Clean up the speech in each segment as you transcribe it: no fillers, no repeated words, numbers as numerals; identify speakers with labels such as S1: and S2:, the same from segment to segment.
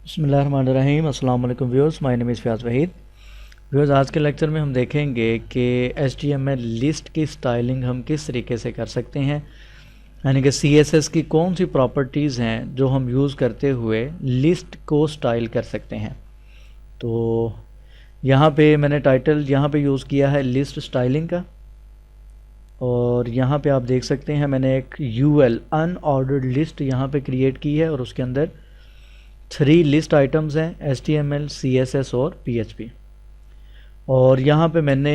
S1: बिस्मिल्लाहिर्रहमानिर्रहीम। अस्सलाम वालेकुम viewers, my name is Fayaz Waheed. Viewers, आज के लेक्चर में हम देखेंगे कि HTML लिस्ट की स्टाइलिंग हम किस तरीके से कर सकते हैं, यानी कि CSS की कौन सी प्रॉपर्टीज़ हैं जो हम यूज़ करते हुए लिस्ट को स्टाइल कर सकते हैं। तो यहाँ पे मैंने टाइटल यहाँ पे यूज़ किया है लिस्ट स्टाइलिंग का, और यहाँ पे आप देख सकते हैं मैंने एक UL अनऑर्डर्ड लिस्ट यहाँ पे क्रिएट की है और उसके अंदर 3 लिस्ट आइटम्स हैं HTML, CSS और PHP। और यहाँ पे मैंने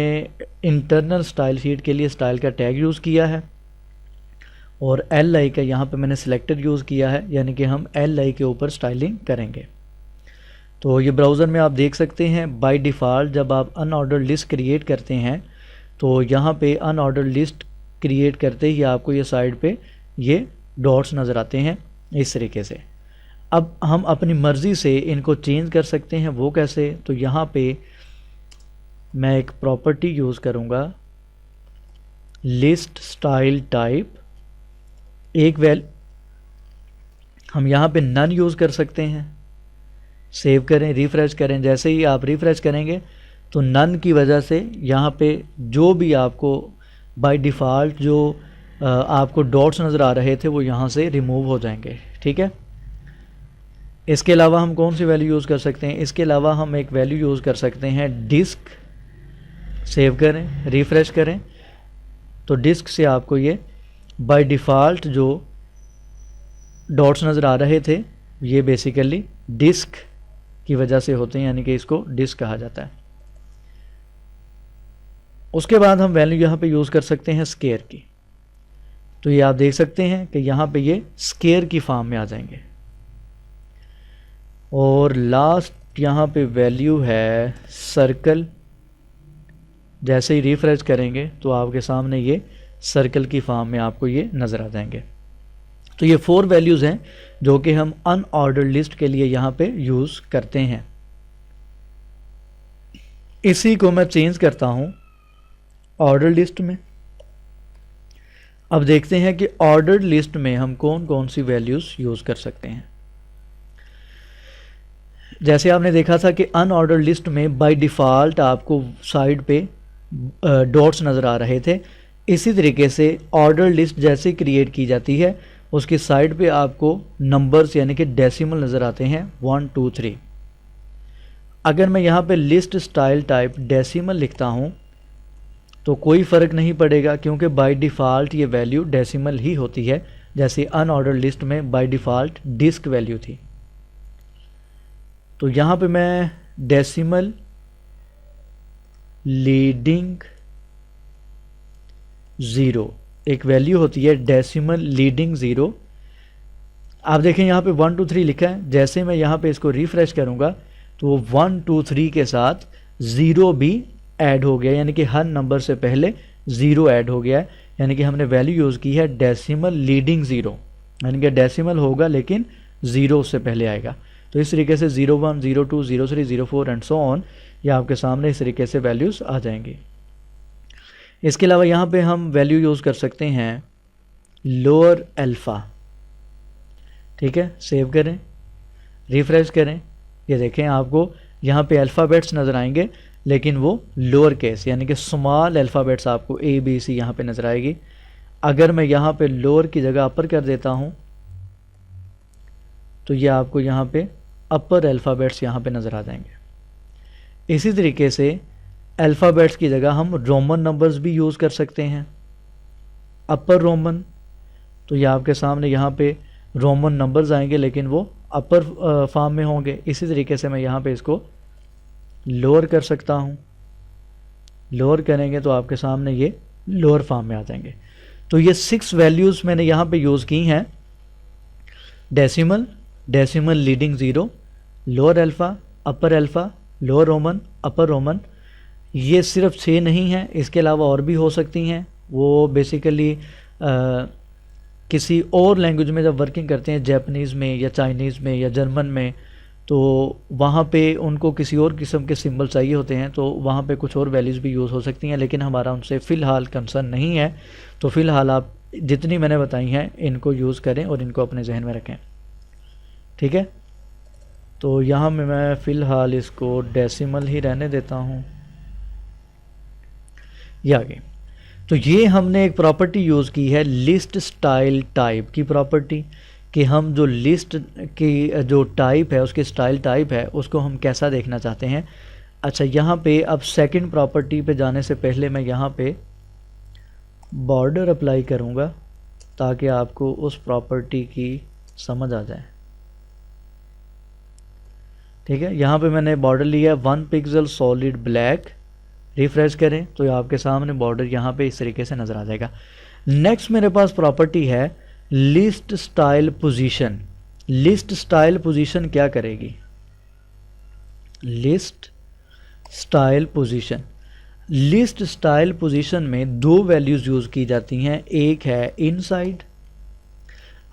S1: इंटरनल स्टाइल शीट के लिए स्टाइल का टैग यूज़ किया है और LI का यहाँ पे मैंने सिलेक्टेड यूज़ किया है, यानी कि हम LI के ऊपर स्टाइलिंग करेंगे। तो ये ब्राउज़र में आप देख सकते हैं बाय डिफ़ॉल्ट जब आप अनऑर्डर्ड लिस्ट क्रिएट करते हैं तो यहाँ पे अनऑर्डर्ड लिस्ट क्रिएट करते ही आपको ये साइड पे ये डॉट्स नज़र आते हैं इस तरीके से। अब हम अपनी मर्ज़ी से इनको चेंज कर सकते हैं। वो कैसे? तो यहाँ पे मैं एक प्रॉपर्टी यूज़ करूँगा लिस्ट स्टाइल टाइप। एक हम यहाँ पे नन यूज़ कर सकते हैं। सेव करें, रिफ़्रेश करें। जैसे ही आप रिफ़्रेश करेंगे तो नन की वजह से यहाँ पे जो भी आपको बाय डिफ़ॉल्ट जो आपको डॉट्स नज़र आ रहे थे वो यहाँ से रिमूव हो जाएंगे। ठीक है। इसके अलावा हम कौन सी वैल्यू यूज़ कर सकते हैं? इसके अलावा हम एक वैल्यू यूज़ कर सकते हैं डिस्क। सेव करें, रिफ़्रेश करें तो डिस्क से आपको ये बाय डिफ़ॉल्ट जो डॉट्स नज़र आ रहे थे ये बेसिकली डिस्क की वजह से होते हैं, यानी कि इसको डिस्क कहा जाता है। उसके बाद हम वैल्यू यहाँ पे यूज़ कर सकते हैं स्केयर की। तो ये आप देख सकते हैं कि यहाँ पे ये स्केयर की फॉर्म में आ जाएंगे। और लास्ट यहाँ पे वैल्यू है सर्कल। जैसे ही रिफ़्रेश करेंगे तो आपके सामने ये सर्कल की फॉर्म में आपको ये नज़र आ जाएंगे। तो ये 4 वैल्यूज़ हैं जो कि हम अनऑर्डर्ड लिस्ट के लिए यहाँ पे यूज़ करते हैं। इसी को मैं चेंज करता हूँ ऑर्डर लिस्ट में। अब देखते हैं कि ऑर्डर्ड लिस्ट में हम कौन कौन सी वैल्यूज़ यूज़ कर सकते हैं। जैसे आपने देखा था कि अनऑर्डर्ड लिस्ट में बाय डिफ़ॉल्ट आपको साइड पे डॉट्स नज़र आ रहे थे। इसी तरीके से ऑर्डर लिस्ट जैसे क्रिएट की जाती है उसकी साइड पे आपको नंबर्स यानी कि डेसिमल नज़र आते हैं 1 2 3। अगर मैं यहाँ पे लिस्ट स्टाइल टाइप डेसिमल लिखता हूँ तो कोई फ़र्क नहीं पड़ेगा, क्योंकि बाय डिफ़ॉल्ट ये वैल्यू डेसिमल ही होती है। जैसे अनऑर्डर लिस्ट में बाय डिफ़ॉल्ट डिस्क वैल्यू थी। तो यहाँ पे मैं डेसिमल लीडिंग 0 एक वैल्यू होती है, डेसिमल लीडिंग 0। आप देखें यहाँ पे 1 2 3 लिखा है। जैसे मैं यहाँ पे इसको रिफ़्रेश करूँगा तो 1 2 3 के साथ 0 भी ऐड हो गया, यानी कि हर नंबर से पहले 0 ऐड हो गया है। यानी कि हमने वैल्यू यूज़ की है डेसिमल लीडिंग 0, यानी कि डेसिमल होगा लेकिन 0 उससे पहले आएगा। तो इस तरीके से 01 02 03 04 एंड सो ऑन, ये आपके सामने इस तरीके से वैल्यूज़ आ जाएंगी। इसके अलावा यहाँ पे हम वैल्यू यूज़ कर सकते हैं लोअर अल्फ़ा। ठीक है, सेव करें, रिफ़्रेश करें। ये देखें आपको यहाँ पे अल्फ़ाबेट्स नज़र आएंगे लेकिन वो लोअर केस यानी कि स्मॉल अल्फ़ाबेट्स आपको ABC यहाँ पे नज़र आएगी। अगर मैं यहाँ पे लोअर की जगह अपर कर देता हूँ तो ये आपको यहाँ पे अपर अल्फ़ाबेट्स यहाँ पे नज़र आ जाएंगे। इसी तरीके से अल्फ़ाबेट्स की जगह हम रोमन नंबर्स भी यूज़ कर सकते हैं। अपर रोमन, तो ये आपके सामने यहाँ पे रोमन नंबर्स आएंगे लेकिन वो अपर फॉर्म में होंगे। इसी तरीके से मैं यहाँ पे इसको लोअर कर सकता हूँ। लोअर करेंगे तो आपके सामने ये लोअर फॉर्म में आ जाएंगे। तो ये 6 वैल्यूज़ मैंने यहाँ पे यूज़ की हैं। Decimal, decimal leading 0, lower alpha, upper alpha, lower Roman, upper Roman. ये सिर्फ 6 नहीं हैं, इसके अलावा और भी हो सकती हैं। वो बेसिकली किसी और लैंग्वेज में जब वर्किंग करते हैं, जापानीज़ में या चाइनीज़ में या जर्मन में, तो वहाँ पे उनको किसी और किस्म के सिंबल चाहिए होते हैं, तो वहाँ पे कुछ और वैल्यूज़ भी यूज़ हो सकती हैं, लेकिन हमारा उनसे फ़िलहाल कंसर्न नहीं है। तो फ़िलहाल आप जितनी मैंने बताई हैं इनको यूज़ करें और इनको अपने जहन में रखें। ठीक है। तो यहाँ में मैं फ़िलहाल इसको डेसिमल ही रहने देता हूँ। ये आ गई। तो ये हमने एक प्रॉपर्टी यूज़ की है लिस्ट स्टाइल टाइप की प्रॉपर्टी, कि हम जो लिस्ट की जो टाइप है उसकी स्टाइल टाइप है उसको हम कैसा देखना चाहते हैं। अच्छा, यहाँ पे अब सेकंड प्रॉपर्टी पे जाने से पहले मैं यहाँ पे बॉर्डर अप्लाई करूँगा ताकि आपको उस प्रॉपर्टी की समझ आ जाए। ठीक है, यहाँ पे मैंने बॉर्डर लिया 1 पिक्सल सॉलिड ब्लैक। रिफ्रेश करें तो आपके सामने बॉर्डर यहाँ पे इस तरीके से नज़र आ जाएगा। नेक्स्ट मेरे पास प्रॉपर्टी है list style position. List style position क्या करेगी? List style position, list style position में दो वैल्यूज़ यूज़ की जाती हैं। एक है इनसाइड,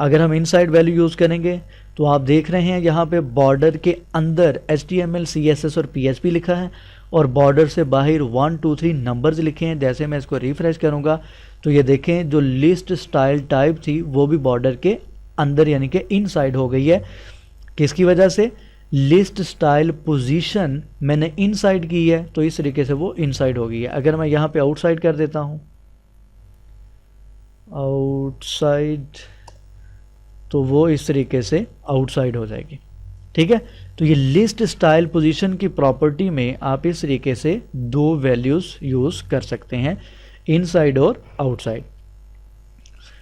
S1: अगर हम इनसाइड वैल्यू यूज़ करेंगे तो आप देख रहे हैं यहाँ पे बॉर्डर के अंदर HTML CSS और PHP लिखा है और बॉर्डर से बाहर 1 2 3 नंबर्स लिखे हैं। जैसे मैं इसको रिफ्रेश करूँगा तो ये देखें जो लिस्ट स्टाइल टाइप थी वो भी बॉर्डर के अंदर यानी कि इनसाइड हो गई है। किसकी वजह से? लिस्ट स्टाइल पोजीशन मैंने इनसाइड की है तो इस तरीके से वो इनसाइड हो गई है। अगर मैं यहाँ पे आउटसाइड कर देता हूँ, आउटसाइड, तो वो इस तरीके से आउटसाइड हो जाएगी। ठीक है, तो ये लिस्ट स्टाइल पोजीशन की प्रॉपर्टी में आप इस तरीके से दो वैल्यूज़ यूज़ कर सकते हैं, इनसाइड और आउटसाइड।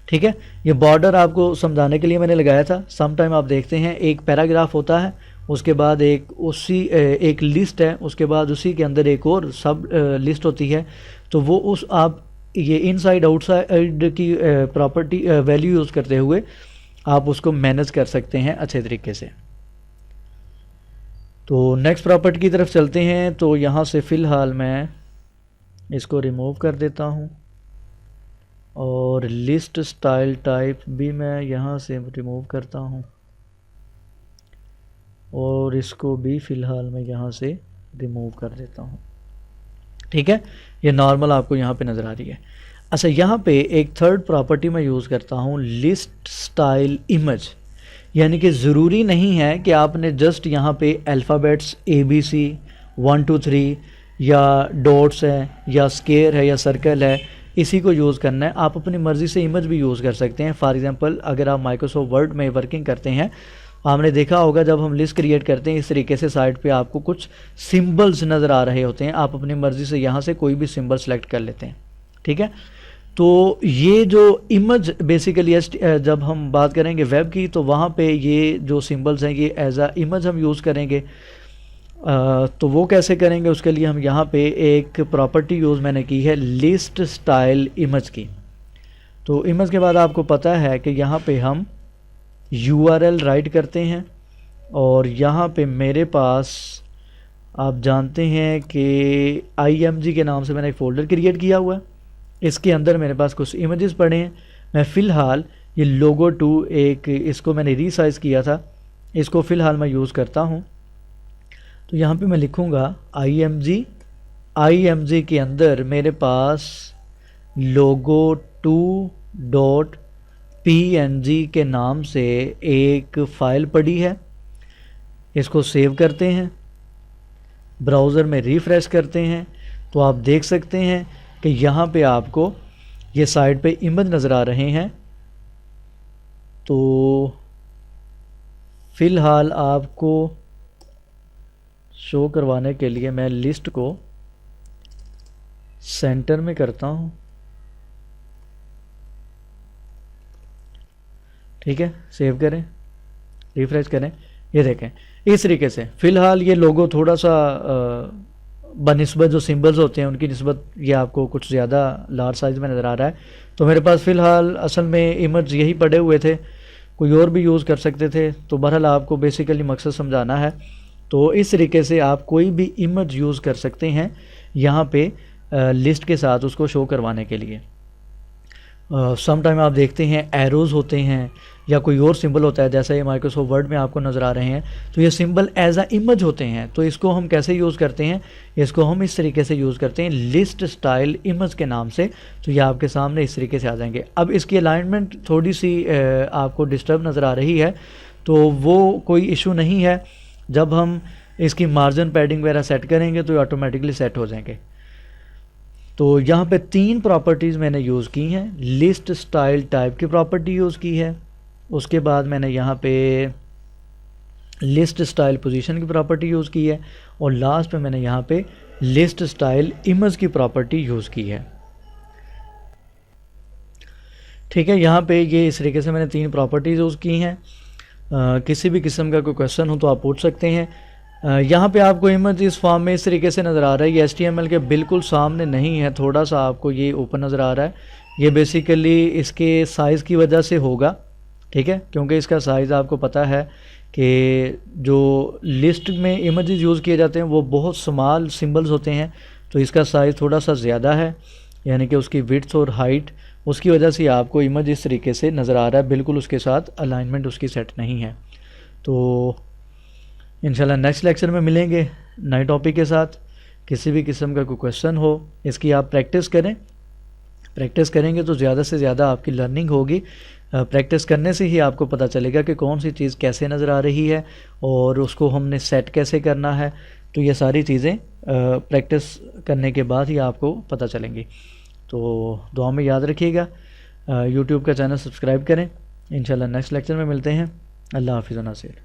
S1: ठीक है, ये बॉर्डर आपको समझाने के लिए मैंने लगाया था। सम टाइम आप देखते हैं एक पैराग्राफ होता है, उसके बाद एक लिस्ट है, उसके बाद उसी के अंदर एक और सब लिस्ट होती है। तो वो उस आप ये इनसाइड आउटसाइड की प्रॉपर्टी वैल्यू यूज़ करते हुए आप उसको मैनेज कर सकते हैं अच्छे तरीके से। तो नेक्स्ट प्रॉपर्टी की तरफ चलते हैं। तो यहाँ से फ़िलहाल मैं इसको रिमूव कर देता हूँ और लिस्ट स्टाइल टाइप भी मैं यहाँ से रिमूव करता हूँ और इसको भी फ़िलहाल मैं यहाँ से रिमूव कर देता हूँ। ठीक है, ये नॉर्मल आपको यहाँ पे नज़र आ रही है। अच्छा, यहाँ पे एक थर्ड प्रॉपर्टी मैं यूज़ करता हूँ लिस्ट स्टाइल इमेज, यानी कि ज़रूरी नहीं है कि आपने जस्ट यहाँ पे अल्फ़ाबेट्स ABC 1 2 3 या डॉट्स है या स्केयर है या सर्कल है इसी को यूज़ करना है। आप अपनी मर्ज़ी से इमेज भी यूज़ कर सकते हैं। फॉर एग्ज़ाम्पल अगर आप माइक्रोसॉफ्ट वर्ड में वर्किंग करते हैं, आपने देखा होगा जब हम लिस्ट क्रिएट करते हैं इस तरीके से साइड पे आपको कुछ सिंबल्स नज़र आ रहे होते हैं। आप अपनी मर्ज़ी से यहाँ से कोई भी सिंबल सेलेक्ट कर लेते हैं। ठीक है, तो ये जो इमेज बेसिकली जब हम बात करेंगे वेब की तो वहाँ पे ये जो सिंबल्स हैं ये एज आ इमेज हम यूज़ करेंगे। तो वो कैसे करेंगे? उसके लिए हम यहाँ पे एक प्रॉपर्टी यूज़ मैंने की है लिस्ट स्टाइल इमेज की। तो इमेज के बाद आपको पता है कि यहाँ पे हम URL राइट करते हैं और यहाँ पे मेरे पास आप जानते हैं कि IMG के नाम से मैंने एक फ़ोल्डर क्रिएट किया हुआ है। इसके अंदर मेरे पास कुछ इमेजेस पड़े हैं। मैं फ़िलहाल ये लोगो 2 एक इसको मैंने रीसाइज़ किया था, इसको फ़िलहाल मैं यूज़ करता हूँ। तो यहाँ पे मैं लिखूँगा IMG के अंदर मेरे पास लोगो 2.png के नाम से एक फ़ाइल पड़ी है। इसको सेव करते हैं, ब्राउज़र में रिफ़्रेश करते हैं तो आप देख सकते हैं कि यहाँ पे आपको ये साइड पे इमेज नज़र आ रहे हैं। तो फ़िलहाल आपको शो करवाने के लिए मैं लिस्ट को सेंटर में करता हूँ। ठीक है, सेव करें, रिफ्रेश करें, ये देखें इस तरीके से। फ़िलहाल ये लोगो थोड़ा सा बनिस्बत जो सिंबल्स होते हैं उनकी निस्बत ये आपको कुछ ज़्यादा लार्ज साइज़ में नज़र आ रहा है। तो मेरे पास फ़िलहाल असल में इमेज यही पड़े हुए थे, कोई और भी यूज़ कर सकते थे। तो बहरहाल आपको बेसिकली मकसद समझाना है। तो इस तरीके से आप कोई भी इमेज यूज़ कर सकते हैं यहाँ पे लिस्ट के साथ उसको शो करवाने के लिए। सम टाइम आप देखते हैं एरोज़ होते हैं या कोई और सिंबल होता है, जैसा ये माइक्रोसॉफ्ट वर्ड में आपको नज़र आ रहे हैं। तो ये सिंबल एज आ इमेज होते हैं। तो इसको हम कैसे यूज़ करते हैं? इसको हम इस तरीके से यूज़ करते हैं लिस्ट स्टाइल इमेज के नाम से। तो ये आपके सामने इस तरीके से आ जाएंगे। अब इसकी अलाइनमेंट थोड़ी सी आपको डिस्टर्ब नज़र आ रही है, तो वो कोई इशू नहीं है। जब हम इसकी मार्जिन पैडिंग वगैरह सेट करेंगे तो ये ऑटोमेटिकली सेट हो जाएंगे। तो यहाँ पे 3 प्रॉपर्टीज़ मैंने यूज़ की हैं। लिस्ट स्टाइल टाइप की प्रॉपर्टी यूज़ की है, उसके बाद मैंने यहाँ पे लिस्ट स्टाइल पोजीशन की प्रॉपर्टी यूज़ की है, और लास्ट पे मैंने यहाँ पे लिस्ट स्टाइल इमेज की प्रॉपर्टी यूज़ की है। ठीक है, यहाँ पे ये इस तरीके से मैंने 3 प्रॉपर्टीज़ यूज़ की हैं। किसी भी किस्म का कोई क्वेश्चन हो तो आप पूछ सकते हैं। यहाँ पे आपको इमेज इस फॉर्म में इस तरीके से नज़र आ रहा है, ये HTML के बिल्कुल सामने नहीं है, थोड़ा सा आपको ये ऊपर नज़र आ रहा है। ये बेसिकली इसके साइज़ की वजह से होगा, ठीक है, क्योंकि इसका साइज़ आपको पता है कि जो लिस्ट में इमेजेस यूज़ किए जाते हैं वो बहुत स्मॉल सिंबल्स होते हैं, तो इसका साइज़ थोड़ा सा ज़्यादा है, यानी कि उसकी विड्थ और हाइट, उसकी वजह से आपको इमेज इस तरीके से नज़र आ रहा है, बिल्कुल उसके साथ अलाइनमेंट उसकी सेट नहीं है। तो इंशाल्लाह नेक्स्ट लेक्चर में मिलेंगे नए टॉपिक के साथ। किसी भी किस्म का कोई क्वेश्चन हो इसकी आप प्रैक्टिस करें, प्रैक्टिस करेंगे तो ज़्यादा से ज़्यादा आपकी लर्निंग होगी। प्रैक्टिस करने से ही आपको पता चलेगा कि कौन सी चीज़ कैसे नज़र आ रही है और उसको हमने सेट कैसे करना है। तो ये सारी चीज़ें प्रैक्टिस करने के बाद ही आपको पता चलेंगी। तो दुआ में याद रखिएगा, यूट्यूब का चैनल सब्सक्राइब करें। इंशाल्लाह नेक्स्ट लेक्चर में मिलते हैं। अल्लाह हाफ़िज़ व नासिर।